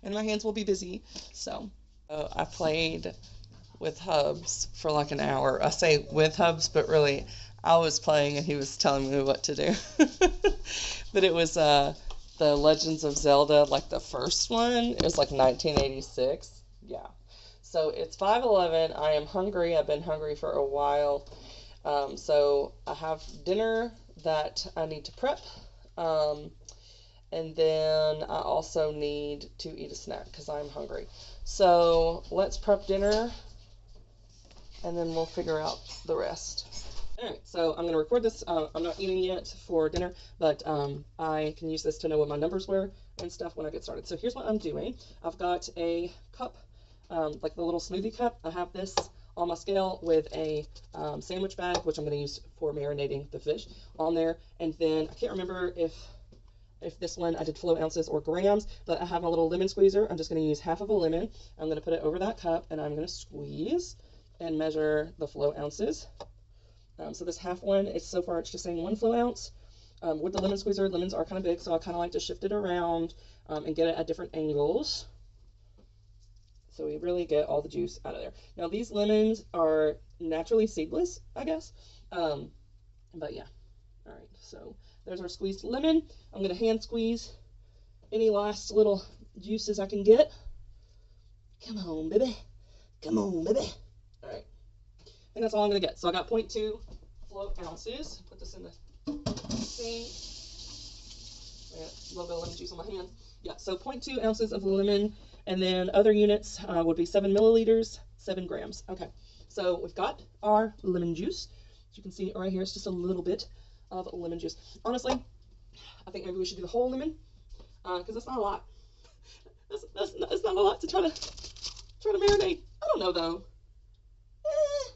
And my hands will be busy. So I played with Hubs for like an hour. I say with Hubs, but really I was playing and he was telling me what to do. But it was the Legends of Zelda, like the first one. It was like 1986. Yeah. So it's 5:11. I am hungry. I've been hungry for a while. So I have dinner that I need to prep. And then I also need to eat a snack because I'm hungry. So let's prep dinner, and then we'll figure out the rest. Alright, so I'm going to record this. I'm not eating yet for dinner, but I can use this to know what my numbers were and stuff when I get started. So here's what I'm doing. I've got a cup, like the little smoothie cup. I have this on my scale with a sandwich bag, which I'm going to use for marinating the fish on there. And then I can't remember if this one I did flow ounces or grams, but I have my little lemon squeezer. I'm just going to use half of a lemon. I'm going to put it over that cup, and I'm going to squeeze and measure the flow ounces. So this half one, so far it's just saying 1 flow ounce. With the lemon squeezer, lemons are kind of big, so I kind of like to shift it around and get it at different angles, so we really get all the juice out of there. Now these lemons are naturally seedless, I guess, but yeah. All right, so there's our squeezed lemon. I'm going to hand squeeze any last little juices I can get. Come on, baby. Come on, baby. All right. I think that's all I'm going to get. So I got 0.2 flow ounces. Put this in the thing. I got a little bit of lemon juice on my hand. Yeah, so 0.2 ounces of lemon. And then other units would be 7 milliliters, 7 grams. Okay, so we've got our lemon juice. As you can see right here, it's just a little bit of lemon juice. Honestly, I think maybe we should do the whole lemon because it's not a lot. It's not a lot to try to marinate. I don't know though. Eh,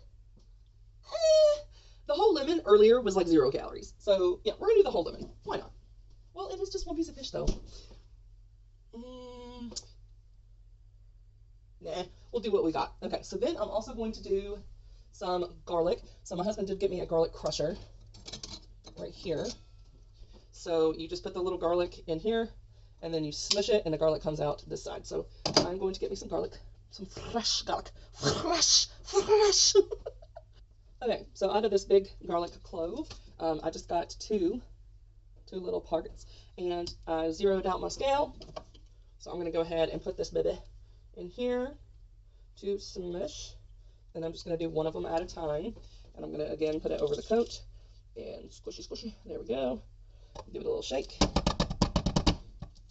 the whole lemon earlier was like 0 calories. So yeah, we're gonna do the whole lemon. Why not? Well, it is just one piece of fish though. Nah, we'll do what we got. Okay, so then I'm also going to do some garlic. So my husband did get me a garlic crusher right here. So you just put the little garlic in here, and then you smush it, and the garlic comes out this side. So I'm going to get me some garlic, some fresh garlic, fresh. Okay, so out of this big garlic clove, I just got two little parts, and I zeroed out my scale. So I'm going to go ahead and put this baby in here to smush, and I'm just going to do one of them at a time, and I'm going to again put it over the coat and squishy. There we go. Give it a little shake.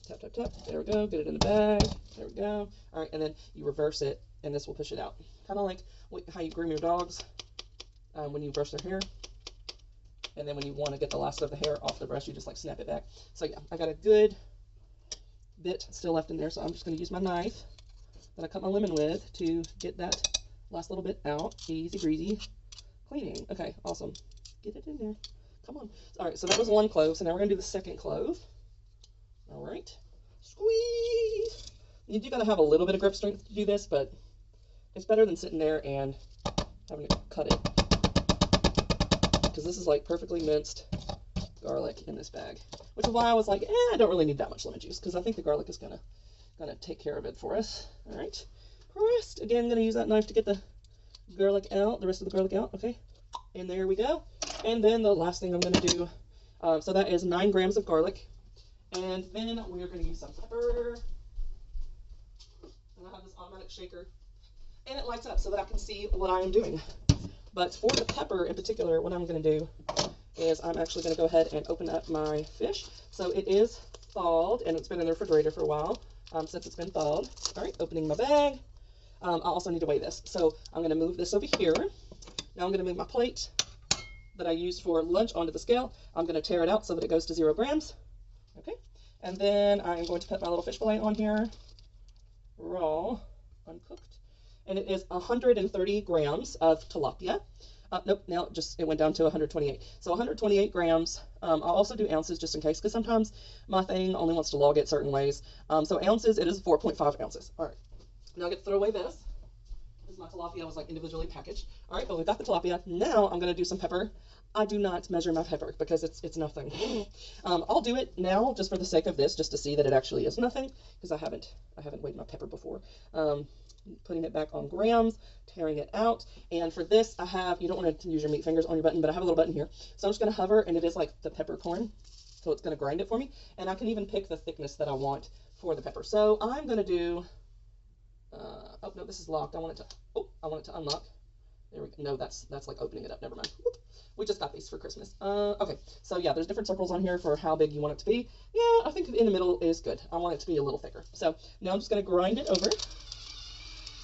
Tap. There we go. Get it in the bag. There we go. All right, and then you reverse it, and this will push it out. Kind of like how you groom your dogs when you brush their hair. And then when you want to get the last of the hair off the brush, you just like snap it back. So yeah, I got a good bit still left in there, so I'm just going to use my knife that I cut my lemon with to get that last little bit out. Easy breezy cleaning. Okay, awesome. Get it in there. Come on. All right, so that was one clove. So now we're going to do the second clove. All right. Squeeze. You do got to have a little bit of grip strength to do this, but it's better than sitting there and having to cut it. Because this is like perfectly minced garlic in this bag. Which is why I was like, I don't really need that much lemon juice, because I think the garlic is gonna take care of it for us. All right. Pressed. Again, gonna use that knife to get the garlic out, the rest of the garlic out. Okay. And there we go. And then the last thing I'm gonna do, so that is 9 grams of garlic. And then we're gonna use some pepper. And I have this automatic shaker. And it lights up so that I can see what I am doing. But for the pepper in particular, what I'm going to do is I'm actually going to go ahead and open up my fish. So it is thawed, and it's been in the refrigerator for a while since it's been thawed. All right, opening my bag. I also need to weigh this. So I'm going to move this over here. Now I'm going to move my plate that I used for lunch onto the scale. I'm going to tear it out so that it goes to 0 grams. Okay, and then I'm going to put my little fish fillet on here, raw, uncooked. And it is 130 grams of tilapia. Nope, now it went down to 128. So 128 grams. I'll also do ounces just in case, because sometimes my thing only wants to log it certain ways. So ounces, it is 4.5 ounces. All right, now I get to throw away this. This is my tilapia was like individually packaged. All right, but we've got the tilapia. Now I'm going to do some pepper. I do not measure my pepper because it's nothing. I'll do it now just for the sake of this, just to see that it actually is nothing, because I haven't weighed my pepper before. Putting it back on grams, tearing it out, and for this I have, you don't want to use your meat fingers on your button, but I have a little button here, so I'm just going to hover, and it is like the peppercorn, so it's going to grind it for me, and I can even pick the thickness that I want for the pepper. So I'm going to do, oh no, this is locked. I want it to unlock. There we go. No, that's like opening it up. Never mind. Whoop. We just got these for Christmas. Okay, so yeah, there's different circles on here for how big you want it to be. Yeah, I think in the middle is good. I want it to be a little thicker. So now I'm just going to grind it over.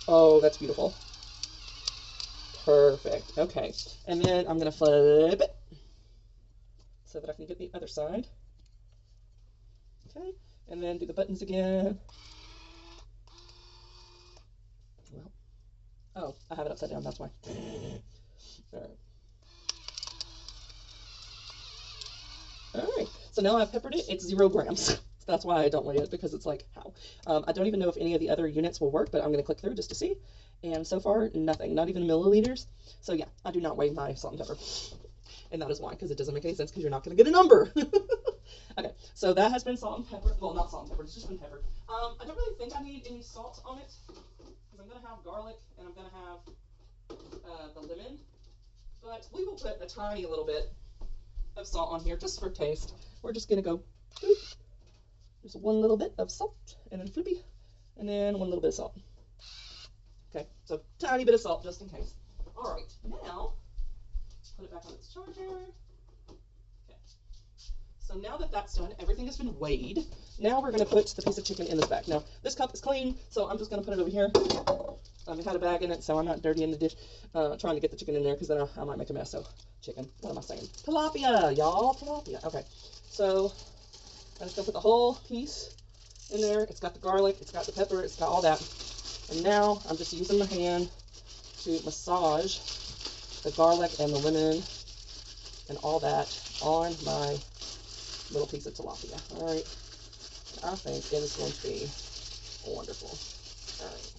Oh, that's beautiful. Perfect. Okay, and then I'm going to flip it so that I can get the other side. Okay, and then do the buttons again. Well, oh, I have it upside down, that's why. All right. All right, so now I've peppered it. It's 0 grams. That's why I don't weigh it, because it's like, how? I don't even know if any of the other units will work, but I'm going to click through just to see. And so far, nothing, not even milliliters. So yeah, I do not weigh my salt and pepper. And that is why, because it doesn't make any sense, because you're not going to get a number. Okay, so that has been salt and pepper. Well, not salt and pepper, it's just been peppered. I don't really think I need any salt on it, because I'm going to have garlic, and I'm going to have the lemon. But we will put a tiny little bit of salt on here just for taste. We're just going to go, boop. Just one little bit of salt, and then flippy, and then one little bit of salt. Okay, so tiny bit of salt just in case. All right, now put it back on its charger. Okay, so now that that's done, everything has been weighed. Now we're going to put the piece of chicken in this bag. Now this cup is clean, so I'm just going to put it over here. It had a bag in it, so I'm not dirtying the dish, trying to get the chicken in there, because then I might make a mess. So chicken, what am I saying? Tilapia, y'all, tilapia. Okay, so I'm just going to put the whole piece in there. It's got the garlic, it's got the pepper, it's got all that. And now I'm just using my hand to massage the garlic and the lemon and all that on my little piece of tilapia. All right. I think it is going to be wonderful. All right.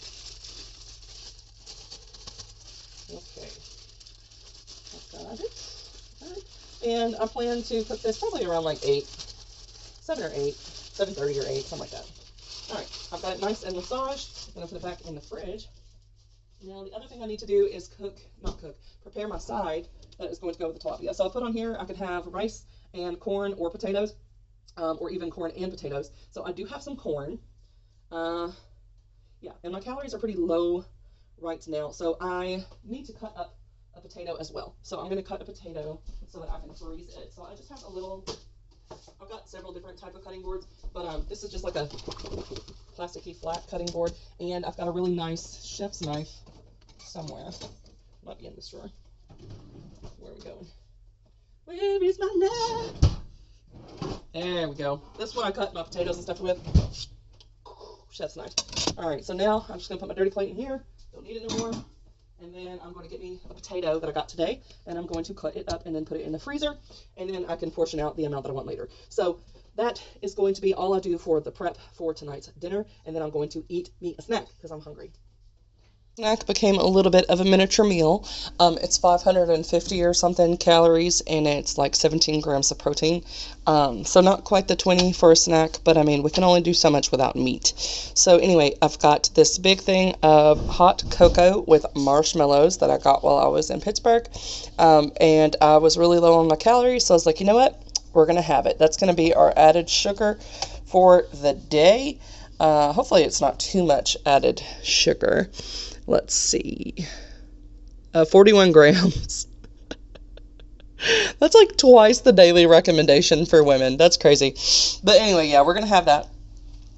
Okay. Got it. All right. And I plan to cook this probably around like 7 or 8, 7:30 or 8, something like that. All right. I've got it nice and massaged. I'm going to put it back in the fridge. Now, the other thing I need to do is prepare my side that is going to go with the tilapia. So I put on here, I could have rice and corn or potatoes. Or even corn and potatoes. So I do have some corn. Yeah, and my calories are pretty low right now. So I need to cut up a potato as well. So I'm going to cut a potato so that I can freeze it. So I just have I've got several different type of cutting boards, but this is just like a plasticky flat cutting board. And I've got a really nice chef's knife somewhere. Might be in this drawer. Where are we going? Where is my knife? There we go. This is what I cut my potatoes and stuff with. Chef's knife. All right, so now I'm just going to put my dirty plate in here. Don't need it no more. And then I'm going to get me a potato that I got today, and I'm going to cut it up and then put it in the freezer, and then I can portion out the amount that I want later. So that is going to be all I do for the prep for tonight's dinner, and then I'm going to eat me a snack because I'm hungry. Snack became a little bit of a miniature meal. It's 550 or something calories, and it's like 17 grams of protein. So not quite the 20 for a snack, but I mean, we can only do so much without meat. So anyway, I've got this big thing of hot cocoa with marshmallows that I got while I was in Pittsburgh. And I was really low on my calories, so I was like, you know what? We're going to have it. That's going to be our added sugar for the day. Hopefully it's not too much added sugar. Let's see, 41 grams. That's like twice the daily recommendation for women. That's crazy. But anyway, yeah, we're going to have that.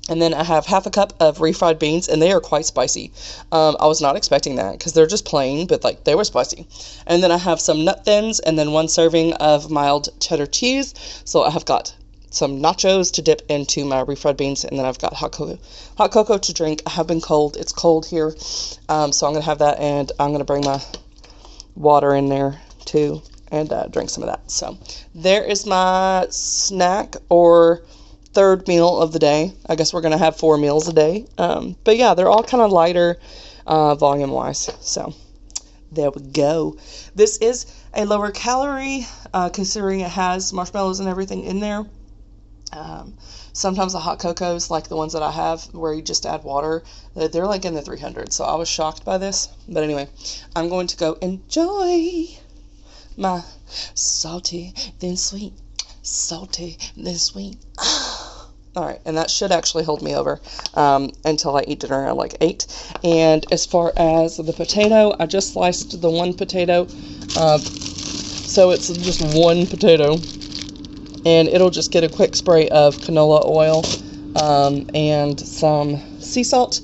And then I have half a cup of refried beans, and they are quite spicy. I was not expecting that because they're just plain, but like they were spicy. And then I have some nut thins and then 1 serving of mild cheddar cheese. So I have got some nachos to dip into my refried beans, and then I've got hot cocoa to drink. I have been cold. It's cold here, so I'm going to have that, and I'm going to bring my water in there too and drink some of that. So there is my snack or third meal of the day. I guess we're going to have 4 meals a day, but yeah, they're all kind of lighter volume wise. So there we go. This is a lower calorie considering it has marshmallows and everything in there. Sometimes the hot cocos, like the ones that I have where you just add water, they're like in the 300s. So I was shocked by this. But anyway, I'm going to go enjoy my salty, then sweet, salty, then sweet. All right, and that should actually hold me over until I eat dinner around like 8. And as far as the potato, I just sliced the 1 potato. So it's just 1 potato. And it'll just get a quick spray of canola oil and some sea salt.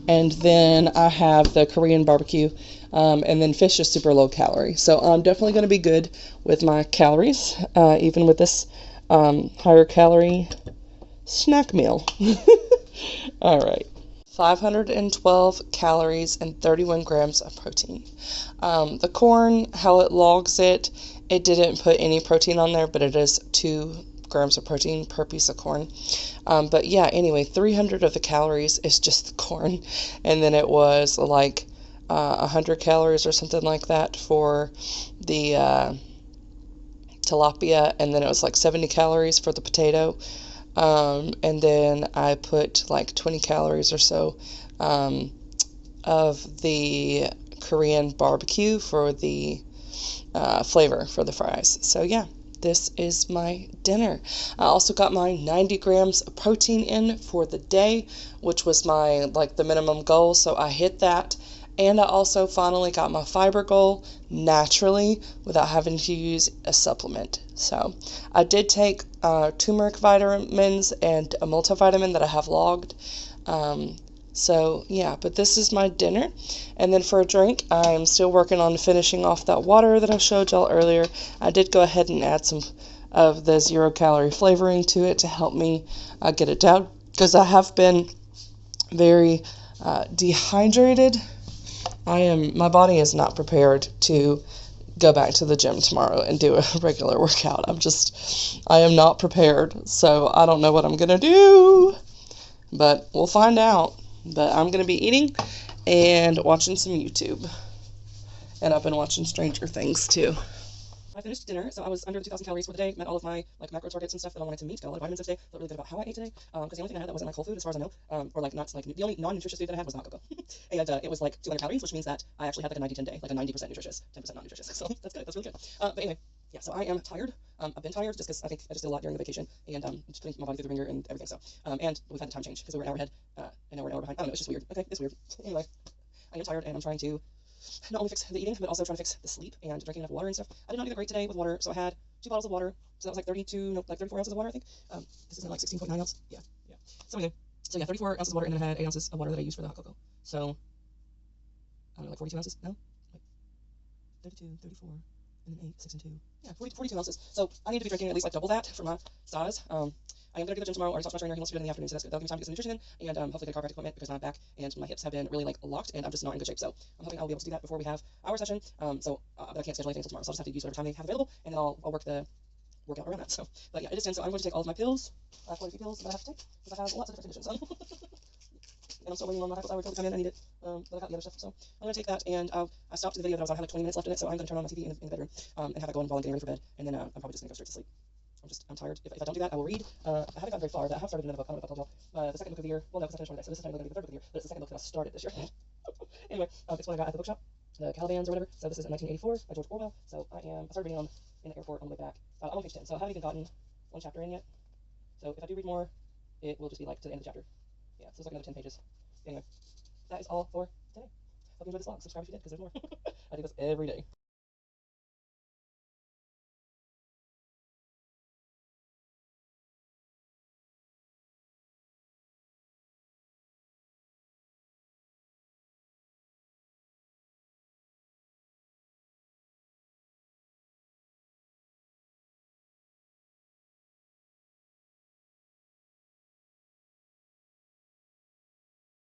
And then I have the Korean barbecue. And then fish is super low calorie. So I'm definitely going to be good with my calories, even with this higher calorie snack meal. All right. 512 calories and 31 grams of protein. The corn, how it logs it didn't put any protein on there, but it is 2 grams of protein per piece of corn. But yeah, anyway, 300 of the calories is just the corn. And then it was like 100 calories or something like that for the tilapia. And then it was like 70 calories for the potato. And then I put like 20 calories or so of the Korean barbecue for the flavor for the fries. So yeah, this is my dinner. I also got my 90 grams of protein in for the day, which was my the minimum goal. So I hit that. And I also finally got my fiber goal naturally without having to use a supplement. So I did take turmeric vitamins and a multivitamin that I have logged. So yeah, but this is my dinner. And then for a drink, I'm still working on finishing off that water that I showed y'all earlier. I did go ahead and add some of the 0-calorie flavoring to it to help me get it down because I have been very dehydrated. My body is not prepared to go back to the gym tomorrow and do a regular workout. I am not prepared. So I don't know what I'm going to do, but we'll find out. But I'm going to be eating and watching some YouTube. And I've been watching Stranger Things too. I finished dinner, so I was under the 2,000 calories for the day. Met all of my macro targets and stuff that I wanted to meet. Got a lot of vitamins today. Felt really good about how I ate today. Because the only thing I had that wasn't whole food, as far as I know, or nuts. The only non-nutritious food that I had was hot cocoa, and it was 200 calories, which means that I actually had a 90-10 day, a 90% nutritious, 10% non-nutritious. So that's good. That's really good. But anyway, yeah. So I am tired. I've been tired just because I think I just did a lot during the vacation, and just putting my body through the ringer and everything. So and we've had the time change because we were an hour ahead, and now we're an hour behind. I don't know. It's just weird. Okay, it's weird. Anyway, I am tired, and I'm trying to not only fix the eating, but also trying to fix the sleep and drinking enough water and stuff. I did not do that great today with water, so I had 2 bottles of water. So that was 34 ounces of water, I think. This is 16.9 ounce. Yeah. So anyway, 34 ounces of water, and then I had 8 ounces of water that I used for the hot cocoa. So, I don't know, 42 ounces? No? 32, 34, and then 8, 6, and 2. Yeah, 42 ounces. So I need to be drinking at least double that for my size. I am going to do the gym tomorrow. I already talked to my trainer. He wants to do it in the afternoon, so that's good. That'll give me time to get some nutrition in, and hopefully get chiropractic equipment because my back and my hips have been really locked, and I'm just not in good shape. So I'm hoping I'll be able to do that before we have our session. But I can't schedule anything until tomorrow, so I'll just have to use whatever time they have available, and then I'll work the workout around that. So, but yeah, it is 10. So I'm going to take all of my pills. I have quite a few pills that I have to take because I have lots of different conditions. And I'm still waiting on my hypothyroid pill to come in. I need it, but I got the other stuff. So I'm going to take that, and I stopped the video that I had 20 minutes left in it, so I'm going to turn on my TV in the bedroom and have it going while I'm getting ready for bed, and then I'm probably just going to go straight to sleep. I'm tired. If I don't do that, I will read. I haven't gotten very far, but I have started another book. I don't know if I told y'all. The second book of the year. Well, no, because I finished one today, so this is technically going to be the third book of the year, but it's the second book that I started this year. Anyway, it's one I got at the bookshop, the Calibans or whatever. So this is 1984 by George Orwell. So I started reading in the airport on the way back. I'm on page 10, so I haven't even gotten one chapter in yet. So if I do read more, it will just be to the end of the chapter. Yeah, so it's another 10 pages. Anyway, that is all for today. Hope you enjoyed this vlog. Subscribe if you did, because there's more. I do this every day.